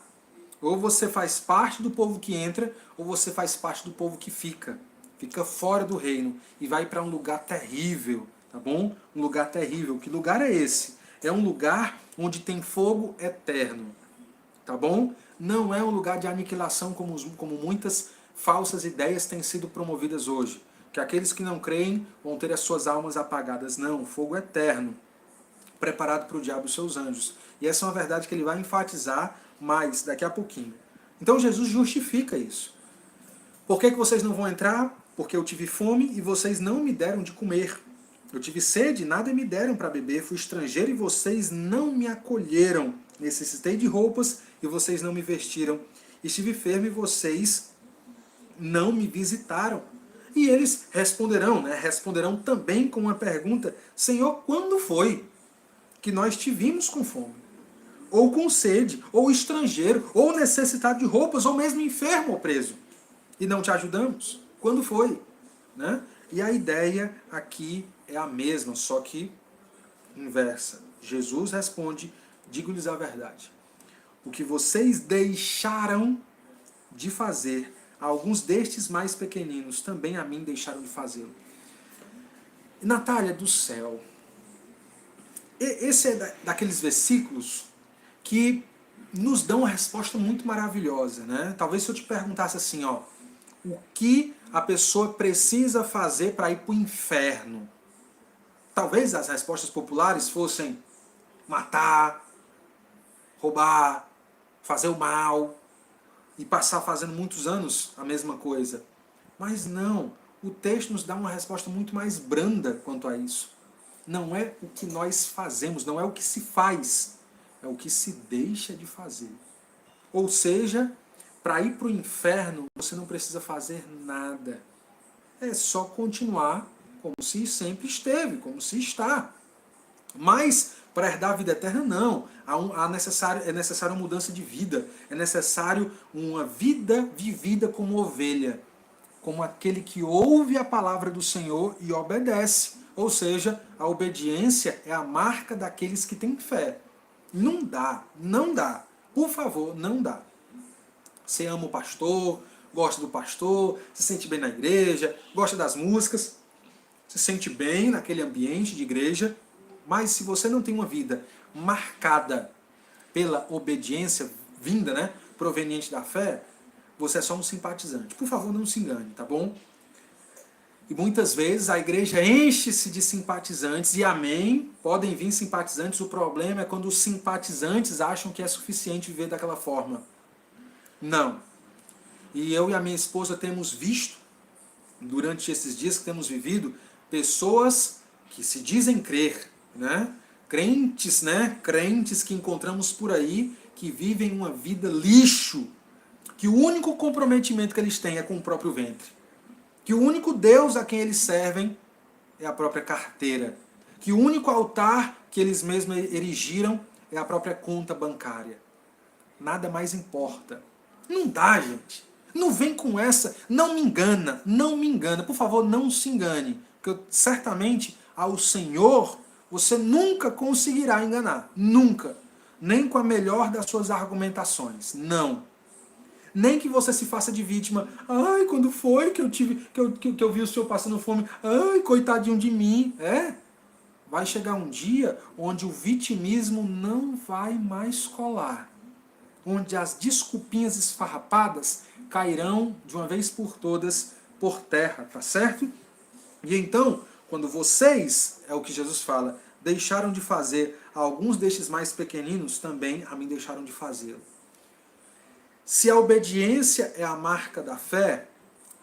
Ou você faz parte do povo que entra, ou você faz parte do povo que fica. Fica fora do reino e vai para um lugar terrível, tá bom? Um lugar terrível. Que lugar é esse? É um lugar onde tem fogo eterno, tá bom? Não é um lugar de aniquilação como muitas falsas ideias têm sido promovidas hoje. Que aqueles que não creem vão ter as suas almas apagadas. Não, fogo eterno, preparado para o diabo e seus anjos. E essa é uma verdade que ele vai enfatizar mais daqui a pouquinho. Então Jesus justifica isso. Por que vocês não vão entrar? Porque eu tive fome e vocês não me deram de comer. Eu tive sede e nada me deram para beber. Fui estrangeiro e vocês não me acolheram. Necessitei de roupas e vocês não me vestiram. Estive enfermo e vocês não me visitaram. E eles responderão, responderão também com uma pergunta: Senhor, quando foi que nós te vimos com fome? Ou com sede, ou estrangeiro, ou necessitado de roupas, ou mesmo enfermo ou preso? E não te ajudamos? Quando foi? Né? E a ideia aqui é a mesma, só que inversa. Jesus responde: digo-lhes a verdade. O que vocês deixaram de fazer, alguns destes mais pequeninos também a mim deixaram de fazê-lo. Natália do céu, esse é daqueles versículos que nos dão uma resposta muito maravilhosa, né? Talvez se eu te perguntasse assim, ó, o que a pessoa precisa fazer para ir para o inferno? Talvez as respostas populares fossem matar, roubar, fazer o mal e passar fazendo muitos anos a mesma coisa. Mas não, o texto nos dá uma resposta muito mais branda quanto a isso. Não é o que nós fazemos, não é o que se faz, é o que se deixa de fazer. Ou seja, para ir para o inferno, você não precisa fazer nada. É só continuar como se sempre esteve, como se está. Mas, para herdar a vida eterna, não. É necessário uma mudança de vida. É necessário uma vida vivida como ovelha. Como aquele que ouve a palavra do Senhor e obedece. Ou seja, a obediência é a marca daqueles que têm fé. Não dá, não dá. Por favor, não dá. Você ama o pastor, gosta do pastor, se sente bem na igreja, gosta das músicas, se sente bem naquele ambiente de igreja, mas se você não tem uma vida marcada pela obediência vinda, né, proveniente da fé, você é só um simpatizante. Por favor, não se engane, tá bom? E muitas vezes a igreja enche-se de simpatizantes, e amém, podem vir simpatizantes, o problema é quando os simpatizantes acham que é suficiente viver daquela forma. Não. E eu e a minha esposa temos visto, durante esses dias que temos vivido, pessoas que se dizem crer, né? Crentes, né? Crentes que encontramos por aí, que vivem uma vida lixo, que o único comprometimento que eles têm é com o próprio ventre, que o único Deus a quem eles servem é a própria carteira, que o único altar que eles mesmos erigiram é a própria conta bancária. Nada mais importa. Não dá, gente. Não vem com essa. Não me engana. Não me engana. Por favor, não se engane. Porque certamente ao Senhor você nunca conseguirá enganar. Nunca. Nem com a melhor das suas argumentações. Não. Nem que você se faça de vítima. Ai, quando foi que eu vi o senhor passando fome? Ai, coitadinho de mim. Vai chegar um dia onde o vitimismo não vai mais colar. Onde as desculpinhas esfarrapadas cairão de uma vez por todas por terra, tá certo? E então, quando vocês, é o que Jesus fala, deixaram de fazer alguns destes mais pequeninos, também a mim deixaram de fazê-lo. Se a obediência é a marca da fé,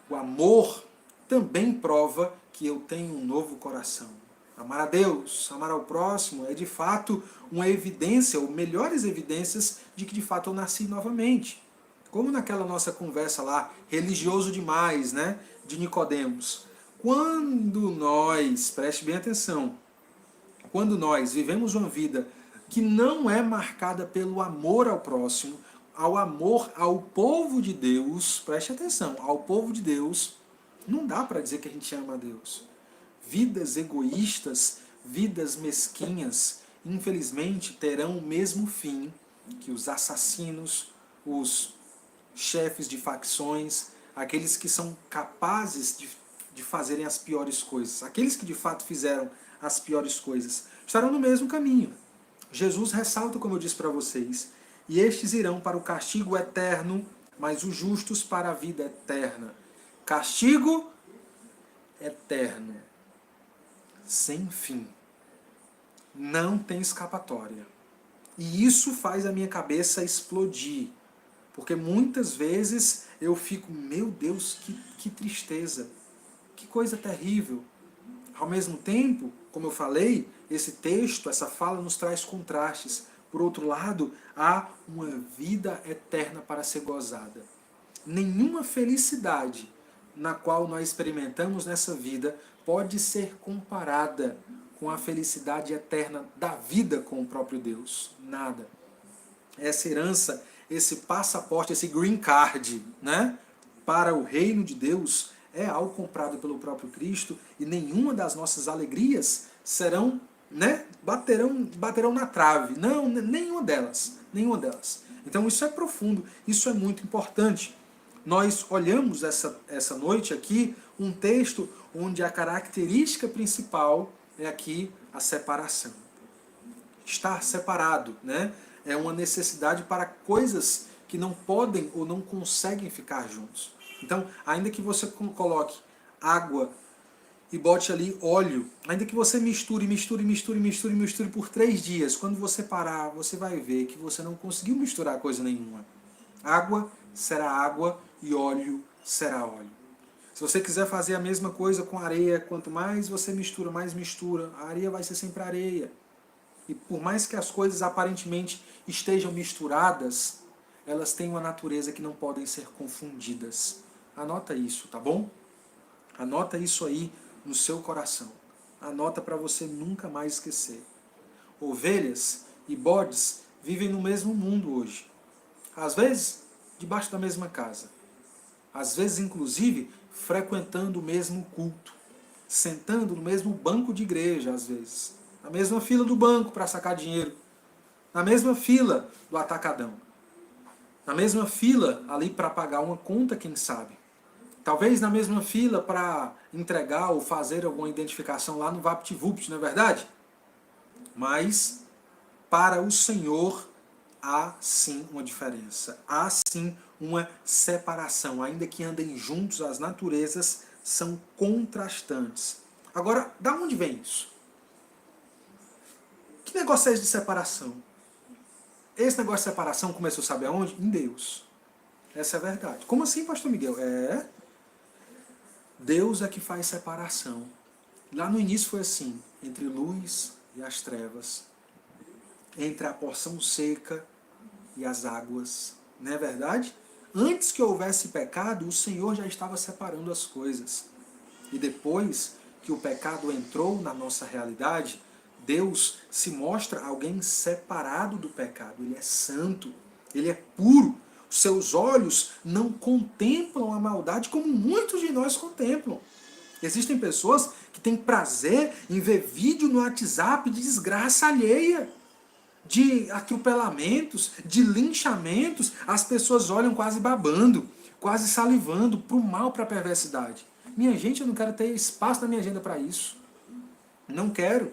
o amor também prova que eu tenho um novo coração. Amar a Deus, amar ao próximo é de fato uma evidência, ou melhores evidências, de que de fato eu nasci novamente. Como naquela nossa conversa lá, religioso demais, né, de Nicodemos. Quando nós, preste bem atenção, quando nós vivemos uma vida que não é marcada pelo amor ao próximo, ao amor ao povo de Deus, preste atenção, ao povo de Deus, não dá para dizer que a gente ama a Deus. Vidas egoístas, vidas mesquinhas, infelizmente terão o mesmo fim que os assassinos, os chefes de facções, aqueles que são capazes de fazerem as piores coisas, aqueles que de fato fizeram as piores coisas, estarão no mesmo caminho. Jesus ressalta, como eu disse para vocês, e estes irão para o castigo eterno, mas os justos para a vida eterna. Castigo eterno, sem fim. Não tem escapatória. E isso faz a minha cabeça explodir. Porque muitas vezes eu fico, meu Deus, que tristeza. Que coisa terrível. Ao mesmo tempo, como eu falei, esse texto, essa fala nos traz contrastes. Por outro lado, há uma vida eterna para ser gozada. Nenhuma felicidade na qual nós experimentamos nessa vida pode ser comparada com a felicidade eterna da vida com o próprio Deus. Nada. Essa herança, esse passaporte, esse green card, né, para o reino de Deus é algo comprado pelo próprio Cristo, e nenhuma das nossas alegrias serão, né, baterão na trave. Não, nenhuma delas. Então isso é profundo, isso é muito importante. Nós olhamos essa noite aqui um texto onde a característica principal é aqui a separação. Estar separado, né? É uma necessidade para coisas que não podem ou não conseguem ficar juntos. Então, ainda que você coloque água e bote ali óleo, ainda que você misture por 3 dias, quando você parar, você vai ver que você não conseguiu misturar coisa nenhuma. Água será água e óleo será óleo. Se você quiser fazer a mesma coisa com areia, quanto mais você mistura, mais mistura, a areia vai ser sempre areia. E por mais que as coisas aparentemente estejam misturadas, elas têm uma natureza que não podem ser confundidas. Anota isso, tá bom? Anota isso aí no seu coração. Anota para você nunca mais esquecer. Ovelhas e bodes vivem no mesmo mundo hoje. Às vezes, debaixo da mesma casa. Às vezes, inclusive, frequentando o mesmo culto. Sentando no mesmo banco de igreja, às vezes. Na mesma fila do banco para sacar dinheiro. Na mesma fila do atacadão. Na mesma fila ali para pagar uma conta, quem sabe. Talvez na mesma fila para entregar ou fazer alguma identificação lá no VaptVupt, não é verdade? Mas, para o Senhor, há sim uma diferença, há sim uma separação. Ainda que andem juntos, as naturezas são contrastantes. Agora, da onde vem isso? Que negócio é esse de separação? Esse negócio de separação começou, sabe aonde? Em Deus. Essa é a verdade. Como assim, pastor Miguel? Deus é que faz separação. Lá no início foi assim, entre luz e as trevas, entre a porção seca e as águas. Não é verdade? Antes que houvesse pecado, o Senhor já estava separando as coisas. E depois que o pecado entrou na nossa realidade, Deus se mostra alguém separado do pecado. Ele é santo, ele é puro. Os seus olhos não contemplam a maldade como muitos de nós contemplam. Existem pessoas que têm prazer em ver vídeo no WhatsApp de desgraça alheia, de atropelamentos, de linchamentos. As pessoas olham quase babando, quase salivando para o mal, para a perversidade. Minha gente, eu não quero ter espaço na minha agenda para isso. Não quero.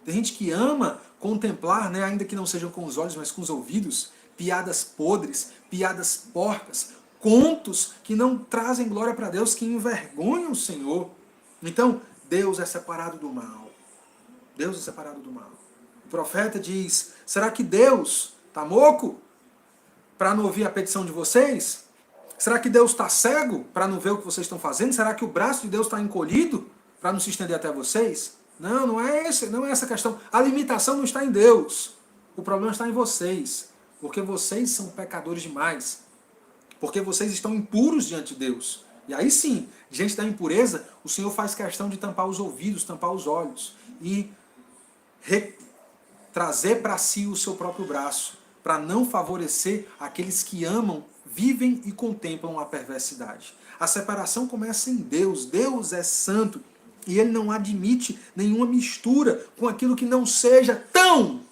Tem gente que ama contemplar, né, ainda que não sejam com os olhos, mas com os ouvidos, piadas podres, piadas porcas, contos que não trazem glória para Deus, que envergonham o Senhor. Então, Deus é separado do mal. Deus é separado do mal. O profeta diz, será que Deus está moco para não ouvir a petição de vocês? Será que Deus está cego para não ver o que vocês estão fazendo? Será que o braço de Deus está encolhido para não se estender até vocês? Não, não é essa a questão. A limitação não está em Deus. O problema está em vocês. Porque vocês são pecadores demais. Porque vocês estão impuros diante de Deus. E aí sim, diante da impureza, o Senhor faz questão de tampar os ouvidos, tampar os olhos. E trazer para si o seu próprio braço. Para não favorecer aqueles que amam, vivem e contemplam a perversidade. A separação começa em Deus. Deus é santo. E Ele não admite nenhuma mistura com aquilo que não seja tão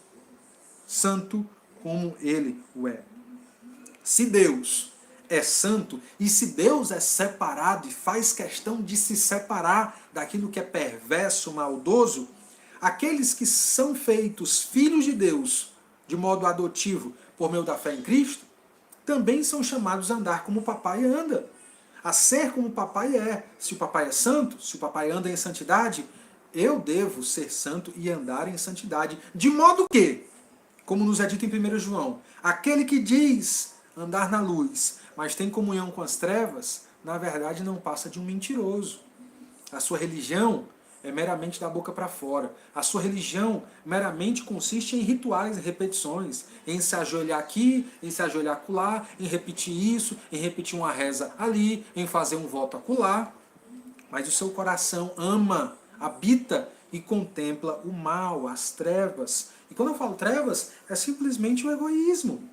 santo como Ele o é. Se Deus é santo, e se Deus é separado e faz questão de se separar daquilo que é perverso, maldoso, aqueles que são feitos filhos de Deus de modo adotivo por meio da fé em Cristo, também são chamados a andar como o papai anda. A ser como o papai é. Se o papai é santo, se o papai anda em santidade, eu devo ser santo e andar em santidade. De modo que, como nos é dito em 1 João, aquele que diz andar na luz, mas tem comunhão com as trevas, na verdade não passa de um mentiroso. A sua religião é meramente da boca para fora. A sua religião meramente consiste em rituais, em repetições, em se ajoelhar aqui, em se ajoelhar acolá, em repetir isso, em repetir uma reza ali, em fazer um voto acolá. Mas o seu coração ama, habita e contempla o mal, as trevas. E quando eu falo trevas, é simplesmente o egoísmo.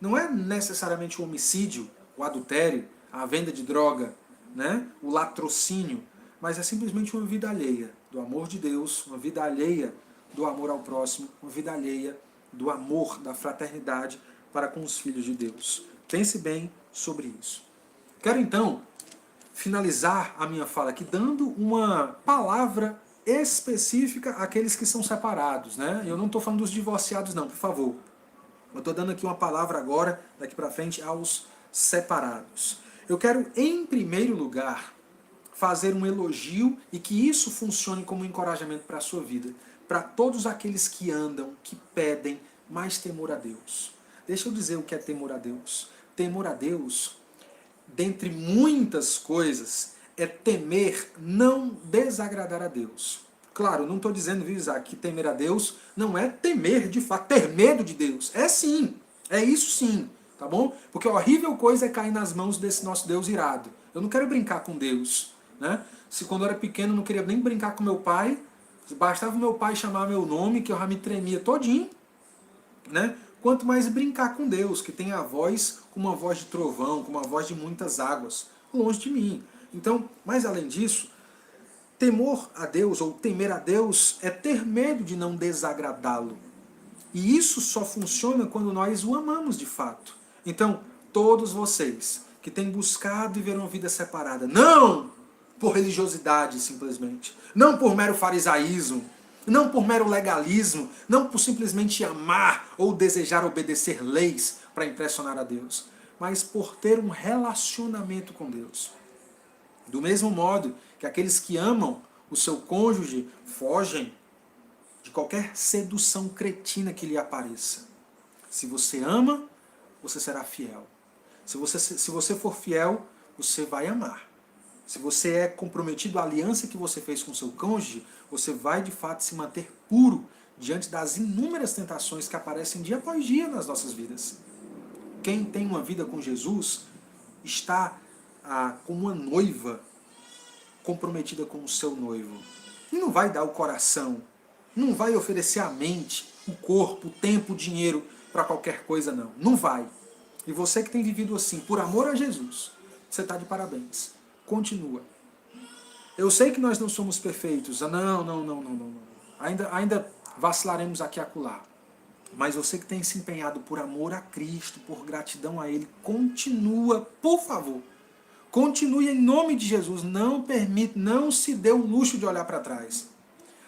Não é necessariamente o homicídio, o adultério, a venda de droga, né? O latrocínio. Mas é simplesmente uma vida alheia do amor de Deus, uma vida alheia do amor ao próximo, uma vida alheia do amor, da fraternidade para com os filhos de Deus. Pense bem sobre isso. Quero então finalizar a minha fala aqui dando uma palavra específica àqueles que são separados, né? Eu não estou falando dos divorciados não, por favor. Eu estou dando aqui uma palavra agora, daqui para frente, aos separados. Eu quero, em primeiro lugar, fazer um elogio e que isso funcione como um encorajamento para a sua vida. Para todos aqueles que andam, que pedem mais temor a Deus. Deixa eu dizer o que é temor a Deus. Temor a Deus, dentre muitas coisas, é temer não desagradar a Deus. Claro, não estou dizendo, viu, Isaac, que temer a Deus não é temer de fato, ter medo de Deus. É sim, é isso sim, tá bom? Porque a horrível coisa é cair nas mãos desse nosso Deus irado. Eu não quero brincar com Deus, né? Se quando eu era pequeno eu não queria nem brincar com meu pai, bastava meu pai chamar meu nome, que eu já me tremia todinho, né? Quanto mais brincar com Deus, que tem a voz como uma voz de trovão, com uma voz de muitas águas, longe de mim. Então, mais além disso, temor a Deus, ou temer a Deus, é ter medo de não desagradá-lo. E isso só funciona quando nós o amamos de fato. Então, todos vocês que têm buscado viver uma vida separada, não por religiosidade simplesmente, não por mero farisaísmo, Não por mero legalismo, não por simplesmente amar ou desejar obedecer leis para impressionar a Deus, mas por ter um relacionamento com Deus. Do mesmo modo que aqueles que amam o seu cônjuge fogem de qualquer sedução cretina que lhe apareça. Se você ama, você será fiel. Se você for fiel, você vai amar. Se você é comprometido à aliança que você fez com seu cônjuge, você vai de fato se manter puro diante das inúmeras tentações que aparecem dia após dia nas nossas vidas. Quem tem uma vida com Jesus está como uma noiva comprometida com o seu noivo. E não vai dar o coração, não vai oferecer a mente, o corpo, o tempo, o dinheiro para qualquer coisa, não. Não vai. E você que tem vivido assim, por amor a Jesus, você está de parabéns. Continua. Eu sei que nós não somos perfeitos. Não. Ainda vacilaremos aqui e acolá. Mas você que tem se empenhado por amor a Cristo, por gratidão a Ele, continua, por favor. Continue em nome de Jesus. Não se dê o luxo de olhar para trás.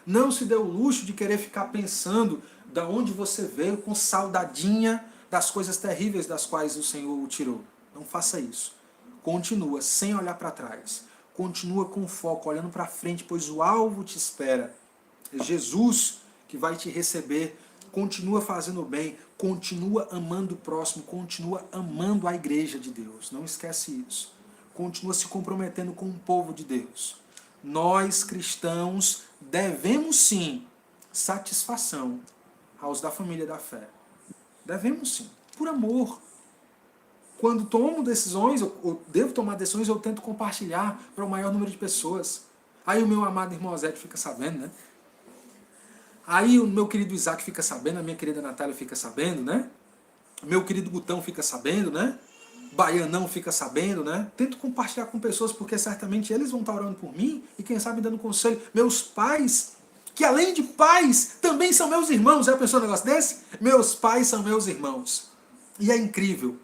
Não se dê o luxo de querer ficar pensando da onde você veio com saudadinha das coisas terríveis das quais o Senhor o tirou. Não faça isso. Continua sem olhar para trás. Continua com foco, olhando para frente, pois o alvo te espera. É Jesus que vai te receber. Continua fazendo o bem, continua amando o próximo, continua amando a igreja de Deus. Não esquece isso. Continua se comprometendo com o povo de Deus. Nós, cristãos, devemos sim satisfação aos da família da fé. Devemos sim, por amor. Quando tomo decisões, eu devo tomar decisões, eu tento compartilhar para o maior número de pessoas. Aí o meu amado irmão Zé fica sabendo, né? Aí o meu querido Isaac fica sabendo, a minha querida Natália fica sabendo, né? O meu querido Gutão fica sabendo, né? Baianão fica sabendo, né? Tento compartilhar com pessoas, porque certamente eles vão estar orando por mim e quem sabe dando conselho. Meus pais, que além de pais, também são meus irmãos. Já pensou um negócio desse? Meus pais são meus irmãos. E é incrível.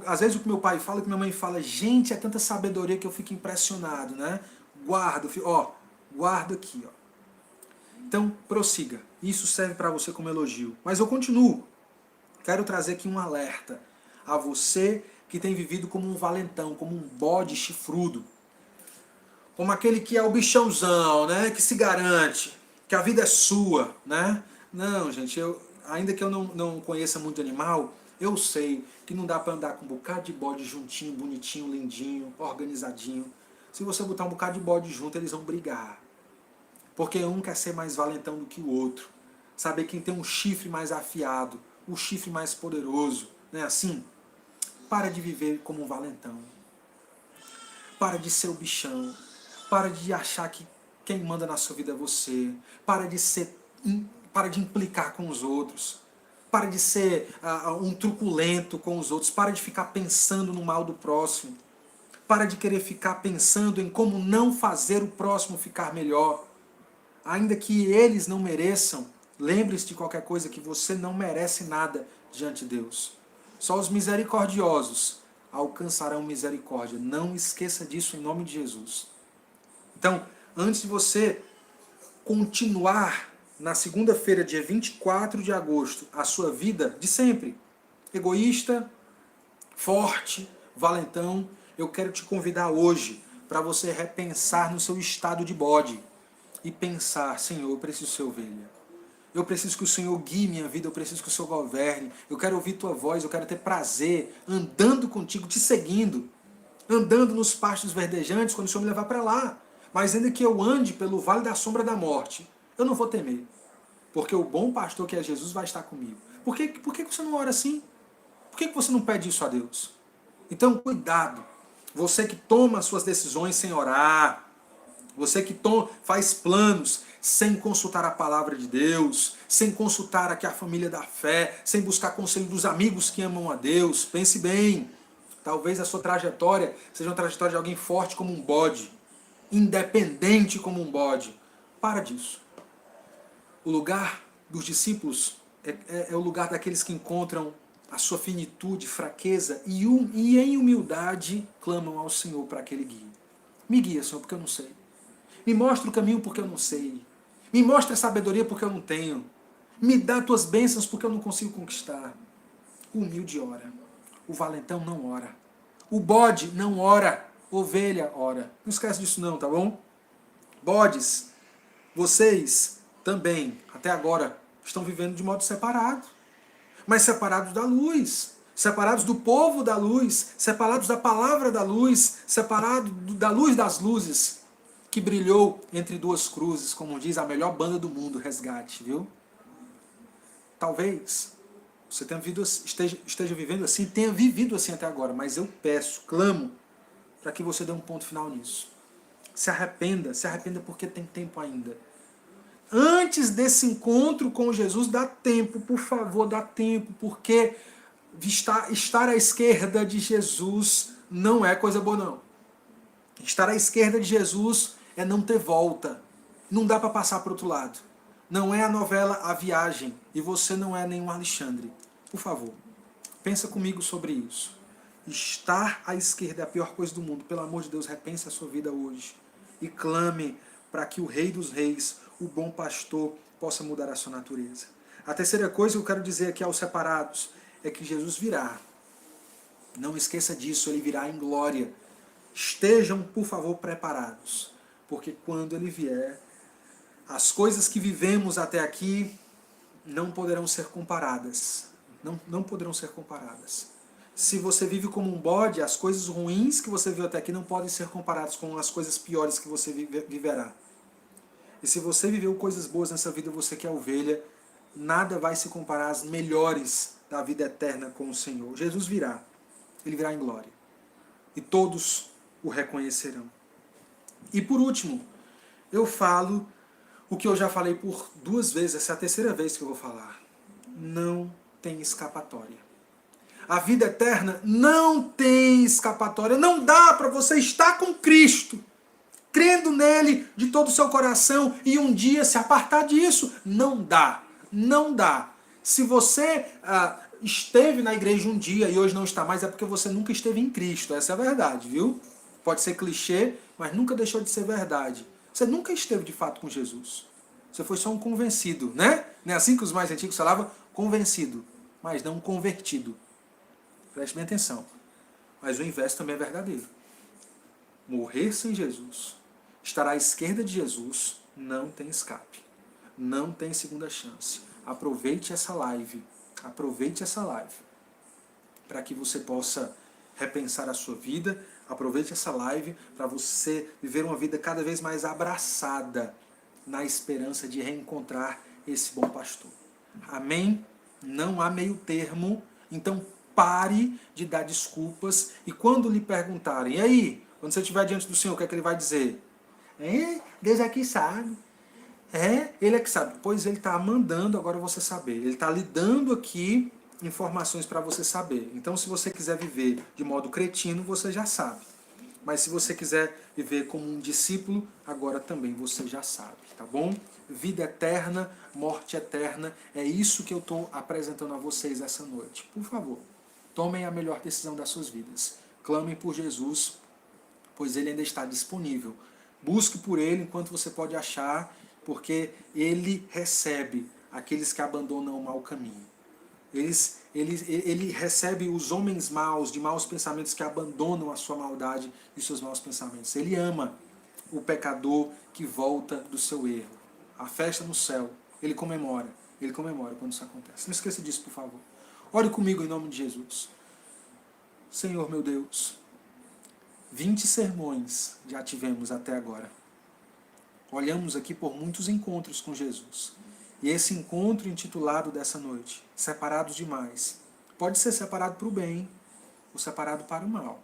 Às vezes o que meu pai fala, o que minha mãe fala, gente, é tanta sabedoria que eu fico impressionado, né? Guarda aqui, ó. Então, prossiga. Isso serve para você como elogio. Mas eu continuo. Quero trazer aqui um alerta a você que tem vivido como um valentão, como um bode chifrudo. Como aquele que é o bichãozão, né? Que se garante, que a vida é sua, né? Não, gente, ainda que eu não conheça muito animal, eu sei que não dá para andar com um bocado de bode juntinho, bonitinho, lindinho, organizadinho. Se você botar um bocado de bode junto, eles vão brigar. Porque um quer ser mais valentão do que o outro. Saber quem tem um chifre mais afiado, o chifre mais poderoso. Não é assim? Para de viver como um valentão. Para de ser o bichão. Para de achar que quem manda na sua vida é você. Para de implicar com os outros. Para de ser um truculento com os outros. Para de ficar pensando no mal do próximo. Para de querer ficar pensando em como não fazer o próximo ficar melhor. Ainda que eles não mereçam, lembre-se de qualquer coisa que você não merece nada diante de Deus. Só os misericordiosos alcançarão misericórdia. Não esqueça disso em nome de Jesus. Então, antes de você continuar na segunda-feira, dia 24 de agosto, a sua vida de sempre, egoísta, forte, valentão, eu quero te convidar hoje para você repensar no seu estado de bode e pensar, Senhor, eu preciso ser ovelha. Eu preciso que o Senhor guie minha vida, eu preciso que o Senhor governe, eu quero ouvir tua voz, eu quero ter prazer andando contigo, te seguindo, andando nos pastos verdejantes quando o Senhor me levar para lá. Mas ainda que eu ande pelo vale da sombra da morte, eu não vou temer, porque o bom pastor que é Jesus vai estar comigo. Por que você não ora assim? Por que você não pede isso a Deus? Então, cuidado. Você que toma suas decisões sem orar, você que faz planos sem consultar a palavra de Deus, sem consultar aqui a família da fé, sem buscar conselho dos amigos que amam a Deus, pense bem. Talvez a sua trajetória seja uma trajetória de alguém forte como um bode, independente como um bode. Para disso. O lugar dos discípulos é o lugar daqueles que encontram a sua finitude, fraqueza e em humildade clamam ao Senhor para que Ele guie. Me guia, Senhor, porque eu não sei. Me mostra o caminho porque eu não sei. Me mostra a sabedoria porque eu não tenho. Me dá tuas bênçãos porque eu não consigo conquistar. O humilde ora. O valentão não ora. O bode não ora. Ovelha ora. Não esquece disso não, tá bom? Bodes, vocês também, até agora, estão vivendo de modo separado. Mas separados da luz. Separados do povo da luz. Separados da palavra da luz. Separados da luz das luzes. Que brilhou entre duas cruzes, como diz a melhor banda do mundo, Resgate, viu? Talvez você esteja vivendo assim, tenha vivido assim até agora, mas eu peço, clamo, para que você dê um ponto final nisso. Se arrependa porque tem tempo ainda. Antes desse encontro com Jesus, dá tempo, por favor, dá tempo, porque estar à esquerda de Jesus não é coisa boa, não. Estar à esquerda de Jesus é não ter volta. Não dá para passar para o outro lado. Não é a novela A Viagem e você não é nenhum Alexandre. Por favor, pensa comigo sobre isso. Estar à esquerda é a pior coisa do mundo. Pelo amor de Deus, repense a sua vida hoje. E clame para que o Rei dos Reis, o bom pastor, possa mudar a sua natureza. A terceira coisa que eu quero dizer aqui aos separados é que Jesus virá. Não esqueça disso, ele virá em glória. Estejam, por favor, preparados. Porque quando ele vier, as coisas que vivemos até aqui não poderão ser comparadas. Não poderão ser comparadas. Se você vive como um bode, as coisas ruins que você viu até aqui não podem ser comparadas com as coisas piores que você viverá. E se você viveu coisas boas nessa vida, você que é ovelha, nada vai se comparar às melhores da vida eterna com o Senhor. Jesus virá. Ele virá em glória. E todos o reconhecerão. E por último, eu falo o que eu já falei por 2 vezes, essa é a terceira vez que eu vou falar. Não tem escapatória. A vida eterna não tem escapatória. Não dá para você estar com Cristo, crendo nele de todo o seu coração e um dia se apartar disso. Não dá. Não dá. Se você esteve na igreja um dia e hoje não está mais, é porque você nunca esteve em Cristo. Essa é a verdade, viu? Pode ser clichê, mas nunca deixou de ser verdade. Você nunca esteve de fato com Jesus. Você foi só um convencido, né? Não é assim que os mais antigos falavam? Convencido, mas não convertido. Preste bem atenção. Mas o inverso também é verdadeiro. Morrer sem Jesus, estar à esquerda de Jesus, não tem escape. Não tem segunda chance. Aproveite essa live. Aproveite essa live para que você possa repensar a sua vida. Aproveite essa live para você viver uma vida cada vez mais abraçada na esperança de reencontrar esse bom pastor. Amém? Não há meio termo. Então pare de dar desculpas e quando lhe perguntarem, e aí, quando você estiver diante do Senhor, o que é que ele vai dizer? Deus é que sabe. Ele é que sabe. Pois ele está mandando agora você saber. Ele está lhe dando aqui informações para você saber. Então, se você quiser viver de modo cretino, você já sabe. Mas se você quiser viver como um discípulo, agora também você já sabe, tá bom? Vida eterna, morte eterna, é isso que eu estou apresentando a vocês essa noite. Por favor, tomem a melhor decisão das suas vidas. Clamem por Jesus, pois ele ainda está disponível. Busque por ele enquanto você pode achar, porque ele recebe aqueles que abandonam o mau caminho. Ele recebe os homens maus, de maus pensamentos, que abandonam a sua maldade e seus maus pensamentos. Ele ama o pecador que volta do seu erro. A festa no céu, ele comemora quando isso acontece. Não esqueça disso, por favor. Ore comigo em nome de Jesus. Senhor meu Deus, 20 sermões já tivemos até agora. Olhamos aqui por muitos encontros com Jesus. E esse encontro intitulado dessa noite, Separados Demais, pode ser separado para o bem ou separado para o mal.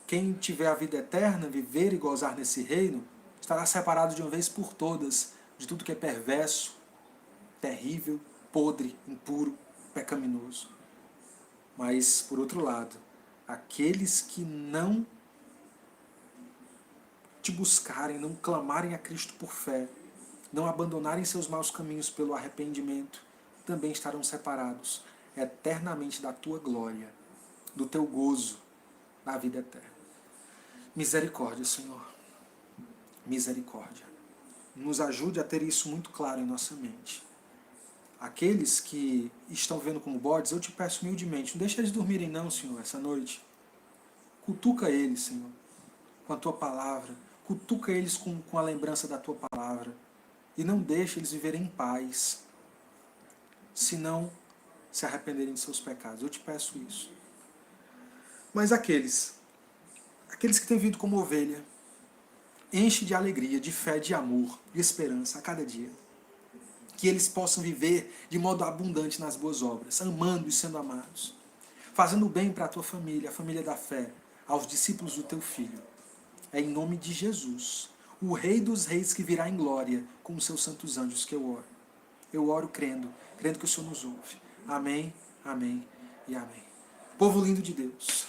Quem tiver a vida eterna, viver e gozar nesse reino, estará separado de uma vez por todas de tudo que é perverso, terrível, podre, impuro, pecaminoso. Mas, por outro lado, aqueles que não te buscarem, não clamarem a Cristo por fé, não abandonarem seus maus caminhos pelo arrependimento, também estarão separados eternamente da tua glória, do teu gozo, da vida eterna. Misericórdia, Senhor. Misericórdia. nos ajude a ter isso muito claro em nossa mente. Aqueles que estão vendo como bodes, eu te peço humildemente, não deixa eles dormirem não, Senhor, essa noite. Cutuca eles, Senhor, com a Tua palavra. Cutuca eles com a lembrança da Tua palavra. E não deixa eles viverem em paz, se não se arrependerem de seus pecados. Eu te peço isso. Mas aqueles que têm vindo como ovelha, enche de alegria, de fé, de amor, de esperança a cada dia. Que eles possam viver de modo abundante nas boas obras, amando e sendo amados, fazendo bem para a tua família, a família da fé, aos discípulos do teu Filho. É em nome de Jesus, o Rei dos Reis que virá em glória com os seus santos anjos que eu oro. Eu oro crendo que o Senhor nos ouve. Amém, amém e amém. Povo lindo de Deus.